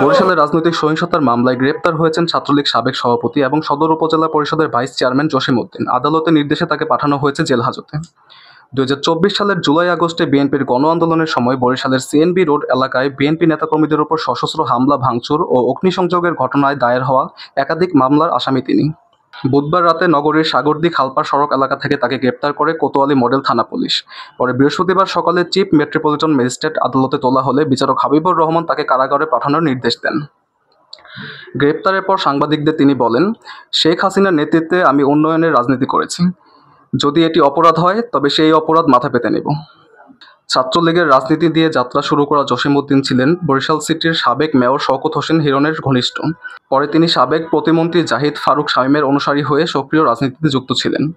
বরিশালের রাজনৈতিক সহিংসতার মামলায় গ্রেপ্তার হয়েছেন ছাত্রলীগ সাবেক সভাপতি এবং সদর উপজেলা পরিষদের ভাইস চেয়ারম্যান জসিম উদ্দিন। আদালতের নির্দেশে তাকে পাঠানো হয়েছে জেল হাজতে। 2024 সালের জুলাই-আগস্টে বিএনপির গণ আন্দোলনের সময় বরিশালের সিএনবি রোড এলাকায় বিএনপি নেতাকর্মীদের উপর সশস্ত্র হামলা, ভাঙচুর ও অগ্নিসংযোগের ঘটনায় দায়ের হওয়া একাধিক মামলার আসামি তিনি। বুধবার রাতে নগরীর সাগরদী খালপাড় সড়ক এলাকা থেকে তাকে গ্রেপ্তার করে কোতোয়ালি মডেল থানা পুলিশ। পরে বৃহস্পতিবার সকালে চিফ মেট্রোপলিটন ম্যাজিস্ট্রেট আদালতে তোলা হলে বিচারক হাবিবুর রহমান তাকে কারাগারে পাঠানোর নির্দেশ দেন। গ্রেপ্তারের পর সাংবাদিকদের তিনি বলেন, শেখ হাসিনার নেতৃত্বে আমি উন্নয়নের রাজনীতি করেছি। যদি এটি অপরাধ হয় তবে সেই অপরাধ মাথা পেতে নেব। ছাত্রলীগের রাজনীতি দিয়ে যাত্রা শুরু করা জসিম উদ্দিন ছিলেন বরিশাল সিটির সাবেক মেয়র শওকত হোসেন হিরণের ঘনিষ্ঠ। পরে তিনি সাবেক প্রতিমন্ত্রী জাহিদ ফারুক শামীমের অনুসারী হয়ে সক্রিয় রাজনীতিতে যুক্ত ছিলেন।